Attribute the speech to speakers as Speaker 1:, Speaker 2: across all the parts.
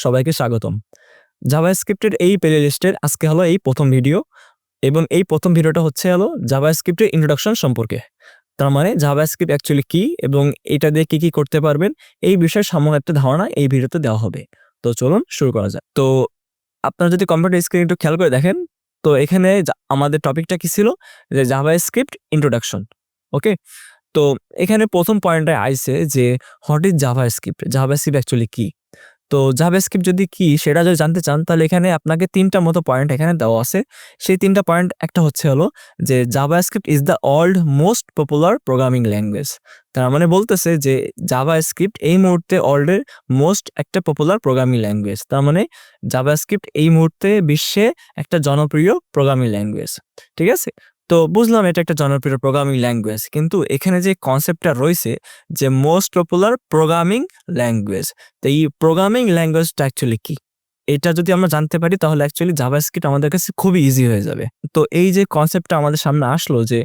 Speaker 1: সবাইকে স্বাগতম। জাভাস্ক্রিপ্টের এই প্লেলিস্টের আজকে হলো এই প্রথম ভিডিও এবং এই প্রথম ভিডিওটা হচ্ছে হলো জাভাস্ক্রিপ্টের ইন্ট্রোডাকশন সম্পর্কে। তার মানে জাভাস্ক্রিপ্ট অ্যাকচুয়ালি কি এবং এটা দিয়ে কি করতে পারবেন এই বিষয়ে সামান্য একটা ধারণা এই ভিডিওতে দেওয়া হবে। তো চলুন শুরু করা যাক। তো আপনারা যদি কম্পিউটার স্ক্রিন একটু খেয়াল করে দেখেন, তো এখানে আমাদের টপিকটা কি ছিল যে জাভাস্ক্রিপ্ট ইন্ট্রোডাকশন। ওকে, তো এখানে প্রথম পয়েন্টে আইছে যে what is JavaScript, JavaScript actually কি। তো জাভাস্ক্রিপ্ট যদি কি সেটা যদি জানতে চান তাহলে এখানে আপনাকে ৩টা মতো পয়েন্ট এখানে দেওয়া আছে। সেই ৩টা পয়েন্ট একটা হচ্ছে হলো যে JavaScript is the world most popular programming language. তার মানে বলতেছে যে জাভাস্ক্রিপ্ট এই মুহূর্তে ওয়ার্ল্ডের মোস্ট একটা পপুলার প্রোগ্রামিং ল্যাঙ্গুয়েজ। তার মানে জাভাস্ক্রিপ্ট এই মুহূর্তে বিশ্বে একটা জনপ্রিয় প্রোগ্রামিং ল্যাঙ্গুয়েজ। ঠিক আছে, তো বুঝলাম এটা একটা জনপ্রিয় প্রোগ্রামিং ল্যাঙ্গুয়েজ, কিন্তু এখানে যে কনসেপ্টটা রয়েছে যে মোস্ট পপুলার প্রোগ্রামিং ল্যাঙ্গুয়েজ, তো এই প্রোগ্রামিং ল্যাঙ্গুয়েজটা অ্যাকচুয়ালি কি এটা যদি আমরা জানতে পারি তাহলে অ্যাকচুয়ালি জাভাস্ক্রিপ্ট আমাদের কাছে খুবই ইজি হয়ে যাবে। তো এই যে কনসেপ্টটা আমাদের সামনে আসলো যে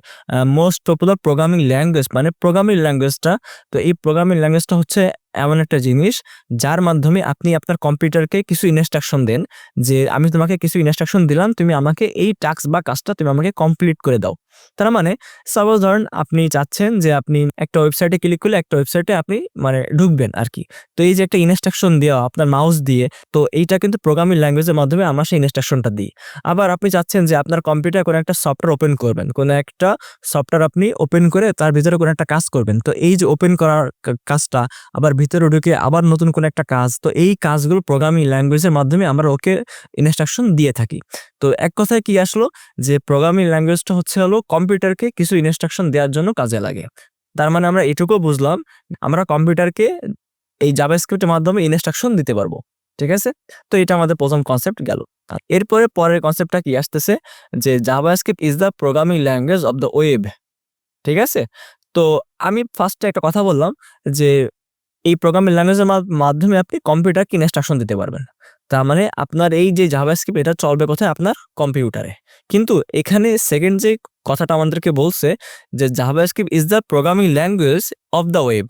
Speaker 1: মোস্ট পপুলার প্রোগ্রামিং ল্যাঙ্গুয়েজ মানে প্রোগ্রামিং ল্যাঙ্গুয়েজটা, তো এই প্রোগ্রামিং ল্যাঙ্গুয়েজটা হচ্ছে এমন একটা জিনিস যার মাধ্যমে আপনি আপনার কম্পিউটারকে কিছু ইনস্ট্রাকশন দেন যে আমি তোমাকে কিছু ইনস্ট্রাকশন দিলাম, তুমি আমাকে এই টাস্ক বা কাজটা তুমি আমাকে কমপ্লিট করে দাও। তার মানে সাপোজ ধরেন আপনি চাচ্ছেন যে আপনি একটা ওয়েবসাইটে ক্লিক করলে একটা ওয়েবসাইটে আপনি মানে ঢুকবেন আর কি। তো এই যে একটা ইনস্ট্রাকশন দেওয়া আপনার মাউস দিয়ে, তো এইটা কিন্তু প্রোগ্রামিং ল্যাঙ্গুয়েজের মাধ্যমে আমরা সেই ইনস্ট্রাকশনটা দিই। আবার আপনি চাচ্ছেন যে আপনার কম্পিউটার কোনো একটা সফটওয়্যার ওপেন করবেন, কোনো একটা সফটওয়্যার আপনি ওপেন করে তার ভিতরে কোনো একটা কাজ করবেন। তো এই যে ওপেন করার কাজটা আবার ভিতরে ঢুকে আবার নতুন কোনো একটা কাজ, তো এই কাজগুলো প্রোগ্রামিং ল্যাঙ্গুয়েজের মাধ্যমে আমরা ওকে ইনস্ট্রাকশন দিয়ে থাকি। তো এক কথায় কি আসলো যে প্রোগ্রামিং ল্যাঙ্গুয়েজটা হচ্ছে হলো কম্পিউটারকে কিছু ইনস্ট্রাকশন দেওয়ার জন্য কাজে লাগে। তার মানে আমরা এটুকু বুঝলাম আমরা কম্পিউটারকে এই জাভাস্ক্রিপ্টের মাধ্যমে ইনস্ট্রাকশন দিতে পারবো। ঠিক আছে, তো এটা আমাদের প্রথম কনসেপ্ট গেল। আর এরপরে পরের কনসেপ্টটা কি আসতেছে যে JavaScript is the programming language of the web. ঠিক আছে, তো আমি ফার্স্টে একটা কথা বললাম যে এই প্রোগ্রামিং ল্যাঙ্গুয়েজের মাধ্যমে আপনি কম্পিউটারকে ইনস্ট্রাকশন দিতে পারবেন। তার মানে আপনার এই যে জাভাস্ক্রিপ্ট এটা চলবে কোথায়? আপনার কম্পিউটারে। কিন্তু এখানে সেকেন্ড যে কথাটা আমাদেরকে বলছে যে JavaScript is the programming language of the web.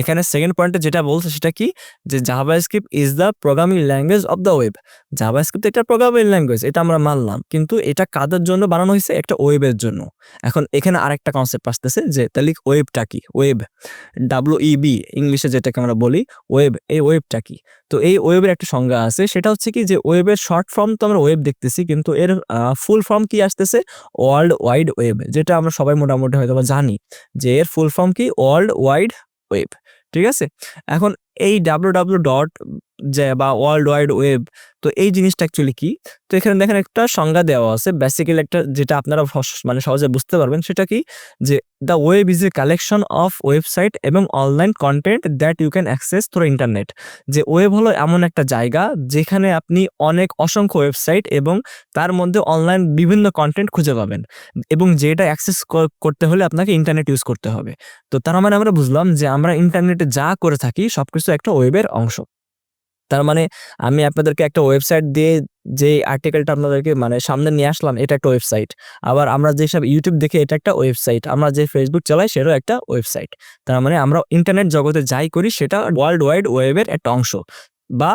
Speaker 1: এখানে সেকেন্ড পয়েন্টে যেটা বলছে সেটা কি যে JavaScript is the programming language of the web. JavaScript একটা প্রোগ্রামিং ল্যাঙ্গুয়েজ, এটা আমরা মানলাম, কিন্তু এটা কাদের জন্য বানানো হয়েছে? একটা ওয়েবের জন্য। এখন এখানে আরেকটা কনসেপ্ট আসতেছে যে তাহলে ওয়েবটা কি? ওয়েব, WEB ইংলিশে যেটাকে আমরা বলি ওয়েব, এই ওয়েবটা কি? তো এই ওয়েবের একটা সংজ্ঞা আছে, সেটা হচ্ছে কি যে ওয়েবের শর্ট ফর্ম তো আমরা ওয়েব দেখতেছি, কিন্তু এর ফুল ফর্ম কি আসতেছে? ওয়ার্ল্ড ওয়াইড ওয়েব, যেটা আমরা সবাই মোটামুটি হয়তো জানি যে এর ফুল ফর্ম কি? World wide web. ঠিক আছে, এখন এই ডাব্লিউ ডট যে বা ওয়ার্ল্ড ওয়াইড ওয়েব, তো এই জিনিসটা অ্যাকচুয়ালি কি? তো এখানে দেখেন একটা সংজ্ঞা দেওয়া আছে বেসিক্যালি একটা, যেটা আপনারা মানে সহজে বুঝতে পারবেন। সেটা কি যে the web is a collection of website এবং online content that you can access through internet. যে ওয়েব হলো এমন একটা জায়গা যেখানে আপনি অসংখ্য ওয়েবসাইট এবং তার মধ্যে অনলাইন বিভিন্ন কন্টেন্ট খুঁজে পাবেন, এবং যেটা অ্যাক্সেস করতে হলে আপনাকে ইন্টারনেট ইউজ করতে হবে। তো তার মানে আমরা বুঝলাম যে আমরা ইন্টারনেটে যা করে থাকি সবকিছু একটা ওয়েবের অংশ। তার মানে আমি আপনাদেরকে একটা ওয়েবসাইট দিয়ে যে আর্টিকেলটা আপনাদেরকে মানে সামনে নিয়ে আসলাম, এটা একটা ওয়েবসাইট। আবার আমরা যেসব ইউটিউব দেখি এটা একটা ওয়েবসাইট। আমরা যে ফেসবুক চালাই সেটাও একটা ওয়েবসাইট। তার মানে আমরা ইন্টারনেট জগতে যাই করি সেটা ওয়ার্ল্ড ওয়াইড ওয়েবের একটা অংশ বা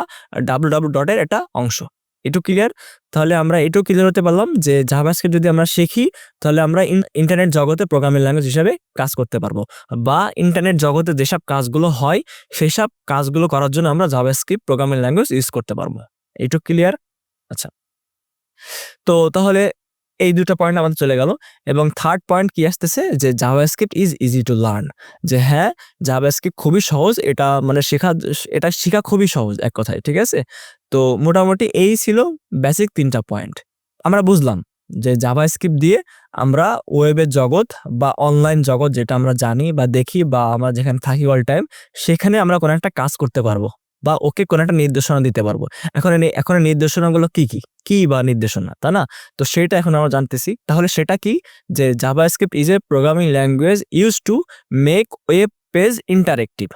Speaker 1: ডাব্লিউ ডটের একটা অংশ। এটুকু ক্লিয়ার? তাহলে আমরা এটুকু ক্লিয়ার হতে পারলাম যে জাভাস্ক্রিপ্ট যদি আমরা শিখি তাহলে আমরা ইন্টারনেট জগতে প্রোগ্রামিং ল্যাঙ্গুয়েজ হিসেবে কাজ করতে পারবো, বা ইন্টারনেট জগতে যেসব কাজগুলো হয় সেসব কাজগুলো করার জন্য আমরা জাভাস্ক্রিপ্ট প্রোগ্রামিং ল্যাঙ্গুয়েজ ইউজ করতে পারবো। এইটুকু ক্লিয়ার? আচ্ছা, তো তাহলে এই ২টা পয়েন্ট আমাদের চলে গেল, এবং থার্ড পয়েন্ট কি আসতেছে যে JavaScript is easy to learn. যে হ্যাঁ, জাভাস্ক্রিপ্ট খুবই সহজ, এটা মানে এটা শেখা খুবই সহজ এক কথায়। ঠিক আছে, তো মোটামুটি এই ছিল বেসিক ৩টা পয়েন্ট। আমরা বুঝলাম যে জাভাস্ক্রিপ্ট দিয়ে আমরা ওয়েবের জগৎ বা অনলাইন জগৎ যেটা আমরা জানি বা দেখি বা আমরা যেখানে থাকি অল টাইম, সেখানে আমরা কোনো একটা কাজ করতে পারবো বা ওকে কোনো একটা নির্দেশনা দিতে পারবো। এখন এই নির্দেশনাগুলো কি বা নির্দেশনা, তা না? তো সেটা এখন আমরা জানতেছি। তাহলে সেটা কি যে JavaScript is A programming language used to make web page interactive.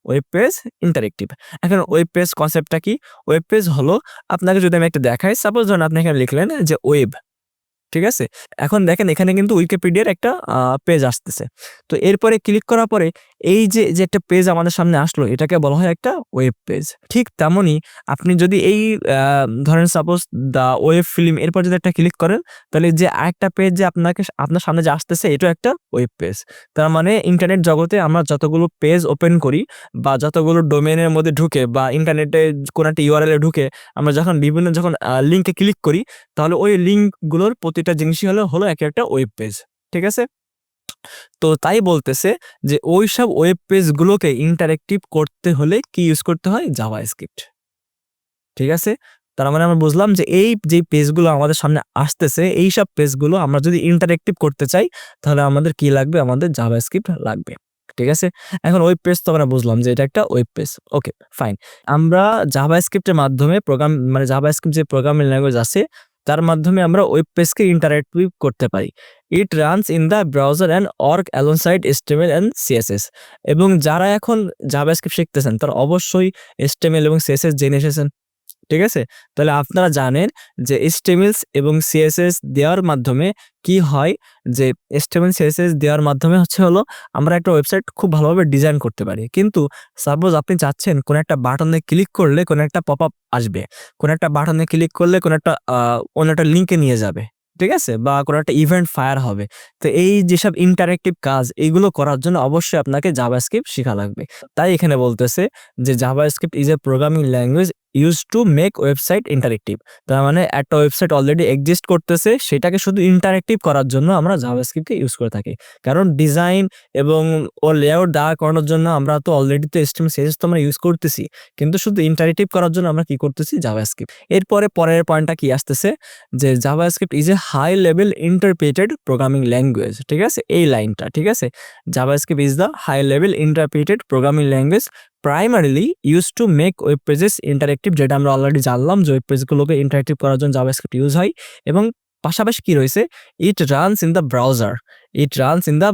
Speaker 1: Web page interactive. এখন ওয়েব পেজ কনসেপ্টটা কি? ওয়েব পেজ হলো, আপনাকে যদি আমি একটা দেখাই, সাপোজ ধরুন আপনি এখানে লিখলেন যে ওয়েব। ঠিক আছে, এখন দেখেন এখানে কিন্তু উইকিপিডিয়ার একটা পেজ আসতেছে। তো এরপরে ক্লিক করার পরে এই যে একটা পেজ আমাদের সামনে আসলো এটাকে বলা হয় একটা ওয়েব পেজ। ঠিক তেমনই আপনি যদি এই ধরেন সাপোজ দ্য ওয়েব ফিল্ম এরপর যদি একটা ক্লিক করেন তাহলে যে আরেকটা পেজ যে আপনার সামনে যে আসতেছে এটাও একটা ওয়েব পেজ। তার মানে ইন্টারনেট জগতে আমরা যতগুলো পেজ ওপেন করি বা যতগুলো ডোমেইনের মধ্যে ঢুকে বা ইন্টারনেটে কোনো একটা URL এ ঢুকে আমরা যখন লিঙ্কে ক্লিক করি তাহলে ওই লিঙ্কগুলোর প্রতিটা জিনিসই হলো একটা ওয়েব পেজ। ঠিক আছে? তো তাই বলতেছে যে ওইসব ওয়েব পেজগুলোকে ইন্টারেক্টিভ করতে হলে কি ইউজ করতে হয়? জাভাস্ক্রিপ্ট। ঠিক আছে? তার মানে আমরা বুঝলাম যে এই যে পেজগুলো আমাদের সামনে আসতেছে এইসব পেজগুলো আমরা যদি ইন্টারেক্টিভ করতে চাই তাহলে আমাদের কি লাগবে? আমাদের জাভাস্ক্রিপ্ট লাগবে। ঠিক আছে? এখন ওয়েব পেজ তো আমরা বুঝলাম যে এটা একটা ওয়েব পেজ। ওকে, ফাইন। আমরা জাভাস্ক্রিপ্টের মাধ্যমে জাভাস্ক্রিপ্ট যে প্রোগ্রামিং ল্যাঙ্গুয়েজ আছে তার মাধ্যমে আমরা ওয়েব পেজকে ইন্টারেক্টিভ করতে পারি। It runs in the browser and work alongside HTML and CSS। এবং যারা এখন জাভাস্ক্রিপ্ট শিখতেছেন তারা অবশ্যই HTML এবং CSS জেনে এসেছেন। ঠিক আছে? তাহলে আপনারা জানেন যে HTML এবং CSS দেওয়ার মাধ্যমে কি হয়, যে HTML CSS দেওয়ার মাধ্যমে হলো আমরা একটা ওয়েবসাইট খুব ভালোভাবে ডিজাইন করতে পারি। কিন্তু সাপোজ আপনি চাচ্ছেন কোনো একটা বাটনে ক্লিক করলে কোনো একটা পপআপ আসবে। কোনো একটা বাটনে ক্লিক করলে কোনো একটা অন্য একটা লিঙ্কে নিয়ে যাবে। ঠিক আছে? বা কোনো একটা ইভেন্ট ফায়ার হবে। তো এই যেসব ইন্টারেক্টিভ কাজ এগুলো করার জন্য অবশ্যই আপনাকে জাভাস্ক্রিপ্ট শিখা লাগবে। তাই এখানে বলতেছে যে JavaScript is A programming language used to make website interactive. তার মানে একটা ওয়েবসাইট অলরেডি এক্সিস্ট করতেছে সেটাকে শুধু ইন্টারেক্টিভ করার জন্য আমরা জাভাস্ক্রিপ্টকে ইউজ করে থাকি। কারণ ডিজাইন এবং লেআউট দাঁড় করানোর জন্য আমরা তো অলরেডি তো HTML CSS তো আমরা ইউজ করতেছি। কিন্তু শুধু ইন্টারেক্টিভ করার জন্য আমরা কি করতেছি? জাভাস্ক্রিপ্ট। এরপরে পরের পয়েন্টটা কি আসতেছে যে JavaScript is a high level interpreted programming language. ঠিক আছে? এই লাইনটা ঠিক আছে? JavaScript is the high level interpreted programming language primarily use to make web pages interactive, যেটা আমরা অলরেডি জানলাম যে ওয়েব পেজগুলোকে ইন্টারেক্টিভ করার জন্য জাভাস্ক্রিপ্ট ইউজ হয়। এবং পাশাপাশি কি রয়েছে? It runs in the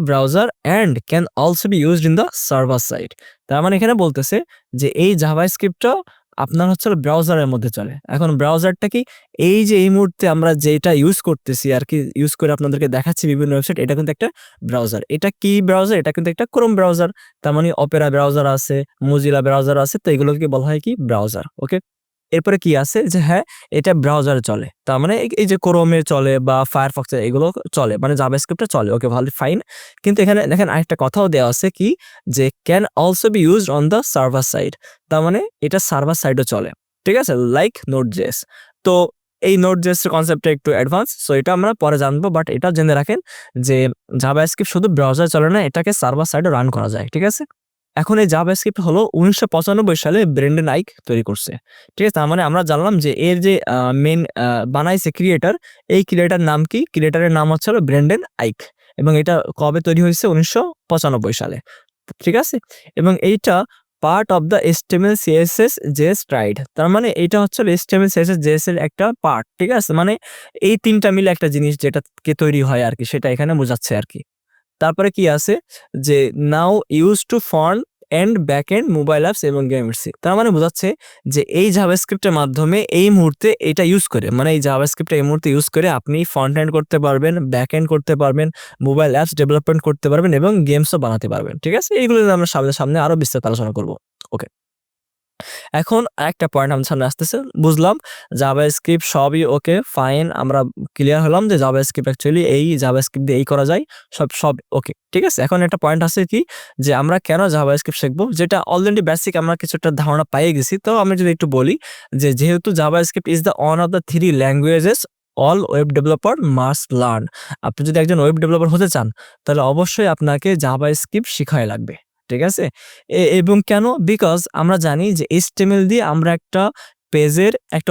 Speaker 1: browser and can also be used in the server side. তার মানে এখানে বলতেছে যে এই জাভাস্ক্রিপ্টটা আপনার ব্রাউজারের মধ্যে চলে। এখন ব্রাউজারটা কি? এই যে এই মুহূর্তে আমরা যেটা ইউজ করতেছি আরকি, ইউজ করে আপনাদেরকে দেখাচ্ছি বিভিন্ন ওয়েবসাইট, এটা কিন্তু একটা ব্রাউজার। এটা কি ব্রাউজার? এটা কিন্তু একটা ক্রোম ব্রাউজার। তার মানে অপেরা ব্রাউজার আছে, মোজিলা ব্রাউজার আছে। তো এগুলোকে বলা হয় কি? ব্রাউজার। ওকে? এরপরে কি আছে যে হ্যাঁ, এটা ব্রাউজারে চলে। তার মানে এই যে ক্রোমে চলে বা ফায়ারফক্সে এগুলো চলে। মানে জাভাস্ক্রিপ্টটা চলে। ওকে, ভালো, ফাইন। কিন্তু এখানে দেখেন আরেকটা কথাও দেওয়া আছে কি? যে can also be used on the server side. তার মানে এটা সার্ভার সাইডেও চলে। ঠিক আছে? Like Node.js। তো এই Node.js এর কনসেপ্টটা একটু অ্যাডভান্স। সো এটা আমরা পরে জানবো। বাট এটা জেনে রাখেন যে জাভাস্ক্রিপ্ট শুধু ব্রাউজারে চলে না, এটাকে সার্ভার সাইডে রান করা যায়। ঠিক আছে? এখন এই জাভাস্ক্রিপ্ট 1995 সালে ব্রেন্ডন আইক তৈরি করছে। ঠিক আছে? তার মানে আমরা জানলাম যে এর যে মেইন বানাইছে ক্রিয়েটর, এই ক্রিয়েটর নাম কি? ক্রিয়েটরের নাম হলো ব্রেন্ডন আইক। এবং এটা কবে তৈরি হয়েছে? 1995 সালে। ঠিক আছে? এবং এইটা part of the HTML CSS JS tried. তার মানে এইটা HTML CSS JS এর একটা পার্ট। ঠিক আছে? মানে এই ৩টা মিলে একটা জিনিস যেটাকে তৈরি হয় আরকি, সেটা এখানে বোঝাচ্ছে আরকি। তারপরে কি আছে যে now use to front end back end mobile apps এবং গেমস। তার মানে বোঝাচ্ছে যে এই জাভাস্ক্রিপ্টের মাধ্যমে এই মুহূর্তে এটা ইউজ করে, মানে এই জাভাস্ক্রিপ্টটা এই মুহূর্তে ইউজ করে আপনি ফ্রন্ট এন্ড করতে পারবেন, ব্যাক এন্ড করতে পারবেন, মোবাইল অ্যাপস ডেভেলপমেন্ট করতে পারবেন এবং গেমসও বানাতে পারবেন। ঠিক আছে? এইগুলো নিয়ে আমরা সামনে আরো বিস্তারিত আলোচনা করব। ওকে, এখন আরেকটা পয়েন্ট আমাদের সামনে আসতেছে। বুঝলাম জাভাস্ক্রিপ্ট সবই ওকে, ফাইন। আমরা ক্লিয়ার হলাম যে জাভাস্ক্রিপ্ট অ্যাকচুয়ালি এই জাভাস্ক্রিপ্ট দিয়ে এই করা যায়। সব ওকে। ঠিক আছে? এখন একটা পয়েন্ট আছে কি যে আমরা কেন জাভাস্ক্রিপ্ট শিখবো? যেটা অলরেডি বেসিক আমরা কিছুটা ধারণা পেয়ে গেছি। তো আমি যদি একটু বলি যে যেহেতু JavaScript is the one of the 3 languages all web developer must learn. আপনি যদি একজন ওয়েব ডেভেলপার হতে চান তাহলে অবশ্যই আপনাকে জাভাস্ক্রিপ্ট শিখাই লাগবে। ঠিক আছে? এবং কেন? বিকজ আমরা জানি যে HTML দিয়ে আমরা একটা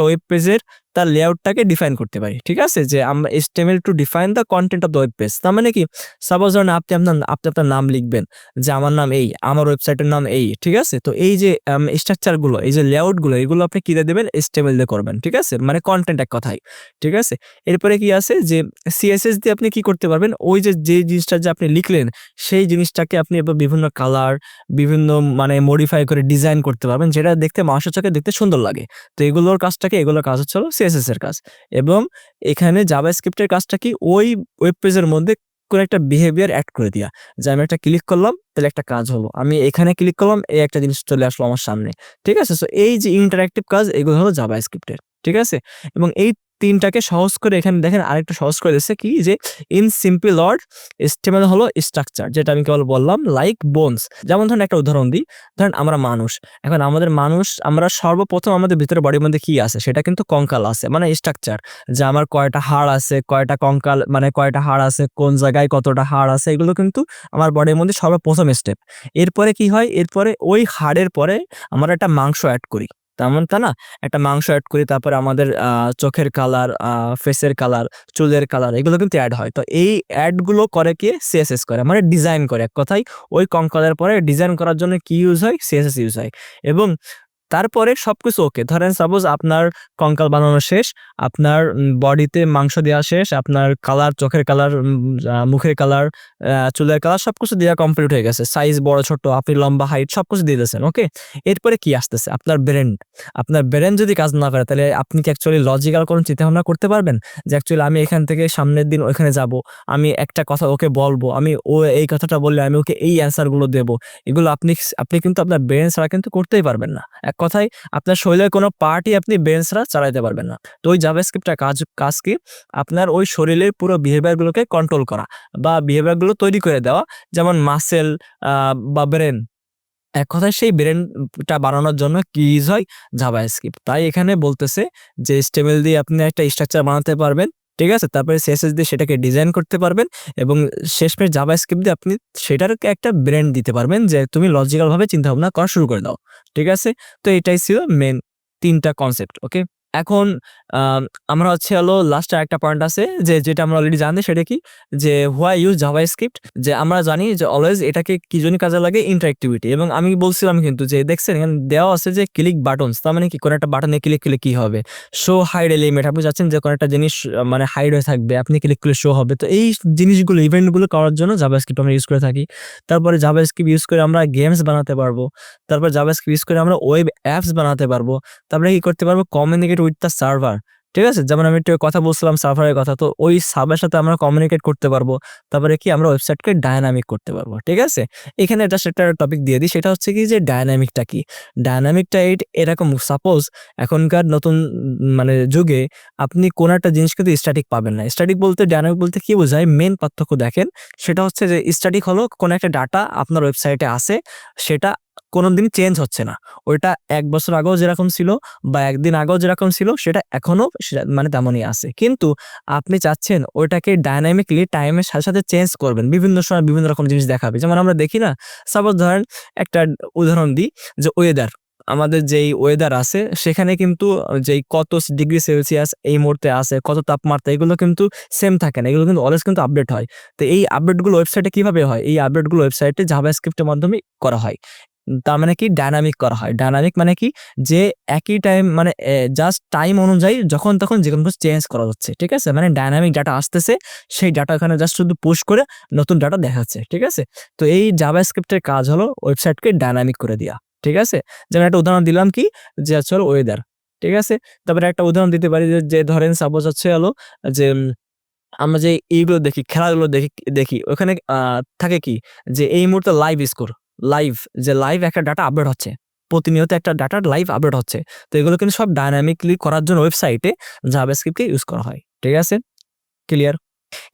Speaker 1: ওয়েব পেজের তার লেআউটটাকে ডিফাইন করতে পারি। ঠিক আছে? যে আমরা HTML to define the content of the web page. তার মানে কি? সাপোজ ধরেন আপনি আপনার নাম লিখবেন যে আমার নাম এই, আমার ওয়েবসাইটের নাম এই। ঠিক আছে? তো এই যে স্ট্রাকচার গুলো, এই যে লেআউট গুলো, এগুলো আপনি কি দিয়ে দেবেন? HTML দিয়ে করবেন। ঠিক আছে? মানে কনটেন্ট এক কথায়। ঠিক আছে? এরপরে কি আছে যে CSS দিয়ে আপনি কি করতে পারবেন? ওই যে জিনিসটা যে আপনি লিখলেন সেই জিনিসটাকে আপনি এবার বিভিন্ন কালার, বিভিন্ন মানে মডিফাই করে ডিজাইন করতে পারবেন, যেটা দেখতে মানুষের চোখে দেখতে সুন্দর লাগে। তো এগুলোর কাজ হলো CSS এর কাজ। এবং এখানে জাভাস্ক্রিপ্টের কাজটা কি? ওই ওয়েব পেজের মধ্যে করে একটা বিহেভিয়ার অ্যাড করে দেয়া। যে আমি একটা ক্লিক করলাম, তাহলে একটা কাজ হলো। আমি এখানে ক্লিক করলাম, এই একটা জিনিস চলে আসলো আমার সামনে। ঠিক আছে? সো এই যে ইন্টারেক্টিভ কাজ এগুলো হলো জাভাস্ক্রিপ্টের। ঠিক আছে? এবং এই ৩ টাকে সহজ করে এখানে দেখেন আরেকটা সহজ করে দিচ্ছে কি যে ইন সিম্পল ওয়ার্ড HTML হলো স্ট্রাকচার, যেটা আমি কেবল বললাম লাইক বোনস। যেমন ধরেন একটা উদাহরণ দিই। ধরেন আমরা মানুষ। এখন আমাদের মানুষ আমরা সর্বপ্রথম আমাদের ভিতরে বডির মধ্যে কি আছে? সেটা কিন্তু কঙ্কাল আছে। মানে স্ট্রাকচার। যে আমার কয়টা হাড় আছে, কয়টা কঙ্কাল মানে কয়টা হাড় আছে, কোন জায়গায় কতটা হাড় আছে, এগুলো কিন্তু আমার বডির মধ্যে সর্বপ্রথম স্টেপ। এরপরে কি হয়? এরপরে ওই হাড়ের পরে আমরা একটা মাংস এড করি। তেমন তা না? একটা মাংস এড করি, তারপরে আমাদের চোখের কালার, ফেসের কালার, চুলের কালার এগুলো কিন্তু এড হয়। তো এই এড গুলো করে কে? CSS করে। মানে ডিজাইন করে। এক কথায় ওই কঙ্কালের পরে ডিজাইন করার জন্য কি ইউজ হয়? CSS ইউজ হয়। এবং তারপরে সবকিছু ওকে। ধরেন সাপোজ আপনার কঙ্কাল বানানো শেষ, আপনার বডিতে মাংস দেওয়া শেষ, আপনার কালার, চোখের কালার, মুখের কালার, চুলের কালার সবকিছু দেওয়া কমপ্লিট হয়ে গেছে। সাইজ বড় ছোট, আপনি লম্বা হাইট সবকিছু দিয়ে দিয়েছেন। ওকে? এরপরে কি আসতেছে? আপনার ব্রেন। আপনার ব্রেন যদি কাজ না করে তাহলে আপনি কি অ্যাকচুয়ালি লজিক্যাল কোনো চিন্তাভাবনা করতে পারবেন? যে অ্যাকচুয়ালি আমি এখান থেকে সামনের দিন ওইখানে যাবো। আমি একটা কথা ওকে বলবো। ও এই কথাটা বললে আমি ওকে এই অ্যান্সার গুলো দেবো। এগুলো আপনি কিন্তু আপনার ব্রেন ছাড়া কিন্তু করতেই পারবেন না। এক কথায় আপনার শরীরের কোনো পার্টই আপনি ব্রেন ছাড়া চালাইতে পারবেন না। তো ওই জাভাস্ক্রিপ্টটার কাজ কি? আপনার ওই শরীরের পুরো বিহেভিয়ার গুলোকে কন্ট্রোল করা বা বিহেভিয়ার গুলো তৈরি করে দেওয়া। যেমন মাসল আ বা ব্রেন। এক কথায় সেই ব্রেনটা বানানোর জন্য কি ইউজ হয়? জাভাস্ক্রিপ্ট। তাই এখানে বলতেছে যে HTML দিয়ে আপনি একটা স্ট্রাকচার বানাতে পারবেন। ঠিক আছে? তারপরে CSS দিয়ে সেটাকে ডিজাইন করতে পারবেন এবং শেষমেশ জাভাস্ক্রিপ্ট দিয়ে আপনি সেটারকে একটা ব্রেন দিতে পারবেন যে তুমি লজিক্যাল ভাবে চিন্তাভাবনা করা শুরু করে দাও। ঠিক আছে? তো এটাই ছিল মেইন ৩ টা কনসেপ্ট। ওকে? এখন আম আমরা হচ্ছে হলো লাস্টে আরেকটা পয়েন্ট আছে যেটা আমরা অলরেডি জানি সেটা কি? যে হোয়াই ইউজ জাভাস্ক্রিপ্ট, যে আমরা জানি যে অলওয়েজ এটাকে কি জন্য কাজে লাগে? ইন্টারেক্টিভিটি। এবং আমি বলছিলাম কিন্তু যে দেখছেন এখানে দেওয়া আছে যে ক্লিক বাটনস, তার মানে কি কোন একটা বাটনে ক্লিক করলে কি হবে? শো হাইড এলিমেন্ট, আপনি চাচ্ছেন যে কোন একটা জিনিস মানে হাইড হয়ে থাকবে, আপনি ক্লিক করলে শো হবে। তো এই জিনিসগুলো ইভেন্ট গুলো করার জন্য জাভাস্ক্রিপ্ট আমরা ইউজ করে থাকি। তারপরে জাভাস্ক্রিপ্ট ইউজ করে আমরা গেমস বানাতে পারবো। তারপর জাভাস্ক্রিপ্ট ইউজ করে আমরা ওয়েব অ্যাপস বানাতে পারবো। তারপরে কি করতে পারবো? Communicate with the server. ঠিক আছে? যেমন আমি একটু কথা বলছিলাম সার্ভারের কথা। তো ওই সার্ভারের সাথে আমরা কমিউনিকেট করতে পারবো। তারপরে কি আমরা ওয়েবসাইটকে ডায়নামিক করতে পারবো। ঠিক আছে? এখানে জাস্ট একটা টপিক দিয়ে দিই। সেটা হচ্ছে কি যে ডায়নামিকটা কি? ডায়নামিকটা এরকম সাপোজ এখনকার নতুন মানে যুগে আপনি কোন একটা জিনিস কিন্তু স্ট্যাটিক পাবেন না। স্ট্যাটিক বলতে ডায়নামিক বলতে কি বোঝায়? মেইন পার্থক্য দেখেন। সেটা হচ্ছে যে স্ট্যাটিক হলো কোন একটা ডাটা আপনার ওয়েবসাইটে আছে, সেটা কোনদিন চেঞ্জ হচ্ছে না। ওইটা ১ বছর আগেও যেরকম ছিল বা ১ দিন আগেও যেরকম ছিল সেটা এখনো মানে তেমনই আছে। কিন্তু আপনি চাচ্ছেন ওইটাকে ডায়নামিক্যালি টাইমের সাথে, সাথে চেঞ্জ করবেন। বিভিন্ন সময় বিভিন্ন রকম জিনিস দেখাবে। যেমন আমরা দেখি না? সাপোজ ধরেন একটা উদাহরণ দিই যে ওয়েদার। আমাদের যেই ওয়েদার আছে সেখানে কিন্তু যেই কত ডিগ্রি সেলসিয়াস এই মুহূর্তে আছে, কত তাপমাত্রা এগুলো কিন্তু সেম থাকে না। এগুলো কিন্তু অলওয়েজ কিন্তু আপডেট হয়। তো এই আপডেটগুলো ওয়েবসাইটে কিভাবে হয়? এই আপডেটগুলো ওয়েবসাইটে জাভাস্ক্রিপ্টের মাধ্যমে করা হয়। তার মানে কি? ডায়নামিক করা হয়। ডায়নামিক মানে কি? যে একই টাইম মানে জাস্ট টাইম অনুযায়ী যখন তখন যেকোনো কিছু চেঞ্জ করা যাচ্ছে। ঠিক আছে? মানে ডায়নামিক ডাটা আসতেছে, সেই ডাটা ওখানে জাস্ট শুধু পুশ করে নতুন ডাটা দেখাচ্ছে। ঠিক আছে? তো এই জাভাস্ক্রিপ্টের কাজ হলো ওয়েবসাইটকে ডায়নামিক করে দেয়া। ঠিক আছে? যেমন একটা উদাহরণ দিলাম কি? যে হচ্ছে হলো ওয়েদার। ঠিক আছে? তারপরে একটা উদাহরণ দিতে পারি যে ধরেন সাপোজ হচ্ছে হলো যে আমরা যে ইগুলো দেখি, খেলাগুলো দেখি ওখানে থাকে কি? যে এই মুহূর্তে লাইভ স্কোর, লাইভ যে লাইভ একটা ডাটা আপডেট হচ্ছে। প্রতিনিয়ত একটা ডাটার লাইভ আপডেট হচ্ছে। তো এগুলো কিন্তু সব ডায়নামিক্যালি করার জন্য ওয়েবসাইটে জাভাস্ক্রিপ্টকে ইউজ করা হয়। ঠিক আছে? ক্লিয়ার?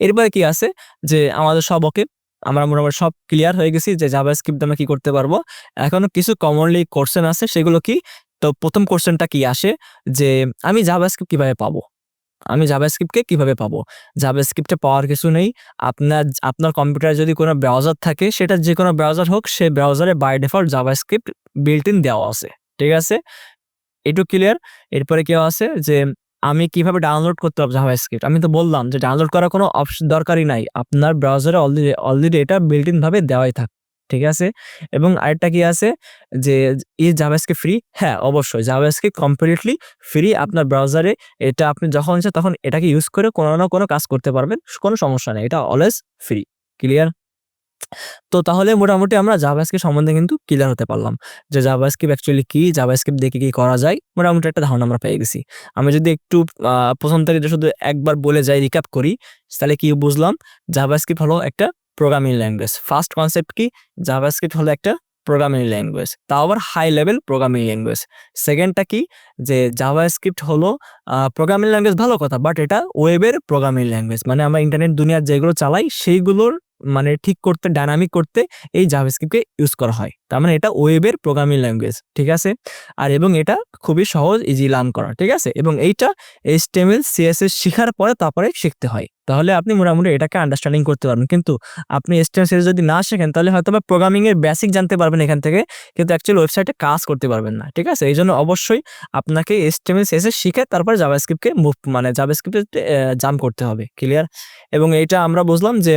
Speaker 1: এরপরে কি আছে? যে আমাদের সব ওকে। আমরা মোটামুটি সব ক্লিয়ার হয়ে গেছি যে জাভাস্ক্রিপ্ট দিয়ে আমরা কি করতে পারবো। এখনো কিছু কমনলি কোয়েশ্চেন আছে, সেগুলো কি? তো ১ম কোয়েশ্চেনটা কি আসে? যে আমি জাভাস্ক্রিপ্ট কিভাবে পাবো? আমি জাভাস্ক্রিপ্টকে কিভাবে পাবো? জাভাস্ক্রিপ্টে পাওয়ার কিছু নেই। আপনার কম্পিউটারে যদি কোনো ব্রাউজার থাকে, সেটা যেকোনো ব্রাউজার হোক, সে ব্রাউজারে by default JavaScript built in দেওয়া আছে। ঠিক আছে? এটুক ক্লিয়ার? এরপরে কি আছে যে আমি কিভাবে ডাউনলোড করতে পারবো জাভাস্ক্রিপ্ট? আমি তো বললাম যে ডাউনলোড করার কোনো দরকারই নাই। আপনার ব্রাউজারে অলরেডি এটা built in ভাবে দেওয়াই থাকে। ঠিক আছে? এবং আরেকটা কি আছে যে ইজ জাভাস্ক্রিপ্ট ফ্রি? হ্যাঁ, অবশ্যই জাভাস্ক্রিপ্ট কমপ্লিটলি ফ্রি। আপনার ব্রাউজারে এটা আপনি যখন ইচ্ছা তখন এটাকে ইউজ করে কোনো না কোনো কাজ করতে পারবেন। কোনো সমস্যা নেই। এটা অলওয়েজ ফ্রি। ক্লিয়ার? তো তাহলে মোটামুটি আমরা জাভাস্ক্রিপ্ট সম্বন্ধে কিন্তু ক্লিয়ার হতে পারলাম যে জাভাস্ক্রিপ্ট অ্যাকচুয়ালি কি, জাভাস্ক্রিপ্ট দিয়ে কি করা যায়, মোটামুটি একটা ধারণা আমরা পেয়ে গেছি। আমি যদি একটু প্রথম থেকে শুধু একবার বলে যাই, রিক্যাপ করি, তাহলে কি বুঝলাম? জাভাস্ক্রিপ্ট হলো একটা প্রোগ্রামিং ল্যাঙ্গুয়েজ। ফার্স্ট কনসেপ্ট কি? জাভাস্ক্রিপ্ট হলো একটা প্রোগ্রামিং ল্যাঙ্গুয়েজ, তাও আবার হাই লেভেল প্রোগ্রামিং ল্যাঙ্গুয়েজ। সেকেন্ডটা কি? যে জাভাস্ক্রিপ্ট হলো প্রোগ্রামিং ল্যাঙ্গুয়েজ ভালো কথা, বাট এটা ওয়েবের প্রোগ্রামিং ল্যাঙ্গুয়েজ। মানে আমরা ইন্টারনেট দুনিয়ার যেগুলো চালাই সেইগুলোর মানে ঠিক করতে, ডায়নামিক করতে এই জাভাস্ক্রিপ্টকে ইউজ করা হয়। তার মানে এটা ওয়েবের প্রোগ্রামিং ল্যাঙ্গুয়েজ, ঠিক আছে? আর এবং এটা খুবই সহজ, ইজি লার্ন করা, ঠিক আছে? এবং এইটা HTML CSS শিখার পরে তারপরে শিখতে হয়। তাহলে আপনি মোটামুটি এটাকে আন্ডারস্ট্যান্ডিং করতে পারবেন। কিন্তু আপনি HTML CSS যদি না শেখেন তাহলে হয়তোবা প্রোগ্রামিং এর বেসিক জানতে পারবেন এখান থেকে, কিন্তু অ্যাকচুয়ালি ওয়েবসাইটে কাজ করতে পারবেন না, ঠিক আছে? এইজন্য অবশ্যই আপনাকে HTML CSS শিখে তারপর জাভাস্ক্রিপ্টকে মানে জাভাস্ক্রিপ্টে জাম্প করতে হবে। ক্লিয়ার? এবং এইটা আমরা বুঝলাম যে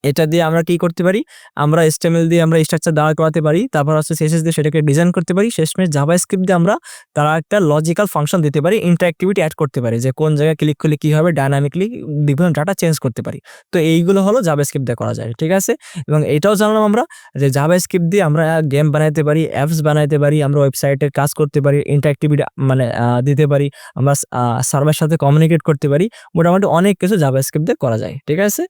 Speaker 1: এটা দিয়ে আমরা কি করতে পারি? আমরা HTML দিয়ে আমরা স্ট্রাকচার দাঁড় করাতে পারি। তারপর হচ্ছে CSS দিয়ে সেটাকে ডিজাইন করতে পারি। শেষমেশ জাভাস্ক্রিপ্ট দিয়ে আমরা তারা একটা লজিক্যাল ফাংশন দিতে পারি, ইন্টারেক্টিভিটি এড করতে পারি যে কোন জায়গায় ক্লিক করলে কি হবে, ডায়নামিকলি বিভিন্ন ডাটা চেঞ্জ করতে পারি। তো এইগুলো হলো জাভাস্ক্রিপ্ট দিয়ে করা যায়, ঠিক আছে? এবং এটাও জানলাম আমরা যে জাভাস্ক্রিপ্ট দিয়ে আমরা গেম বানাইতে পারি, অ্যাপস বানাইতে পারি, আমরা ওয়েবসাইটের কাজ করতে পারি, ইন্টারেক্টিভিটি মানে দিতে পারি, আমরা সার্ভারের সাথে কমিউনিকেট করতে পারি। মোটামুটি অনেক কিছু জাভাস্ক্রিপ্ট দিয়ে করা যায়, ঠিক আছে?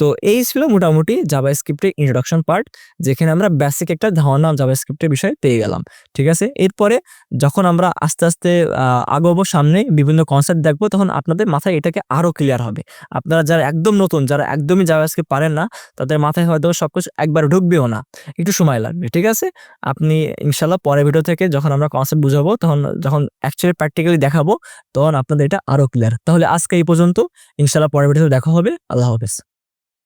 Speaker 1: তো এই ছিল মোটামুটি জাভাস্ক্রিপ্টের ইন্ট্রোডাকশন পার্ট, যেখানে আমরা বেসিক একটা ধারণা জাভাস্ক্রিপ্টের বিষয়ে পেয়ে গেলাম, ঠিক আছে? এরপরে যখন আমরা আস্তে আস্তে আগাবো সামনে, বিভিন্ন কনসেপ্ট দেখবো, তখন আপনাদের মাথায় এটাকে আরো ক্লিয়ার হবে। আপনারা যারা একদম নতুন, যারা একদমই জাভাস্ক্রিপ্ট পারেন না, তাদের মাথায় হয়তো সবকিছু একবার ঢুকবেও না, একটু সময় লাগবে, ঠিক আছে? আপনি ইনশাল্লাহ পরের ভিডিও থেকে যখন আমরা কনসেপ্ট বুঝাবো, তখন যখন অ্যাকচুয়ালি প্র্যাকটিক্যালি দেখাবো, তখন আপনাদের এটা আরো ক্লিয়ার। তাহলে আজকে এই পর্যন্ত, ইনশাল্লাহ পরের ভিডিওতে দেখা হবে। আল্লাহ হাফেজ।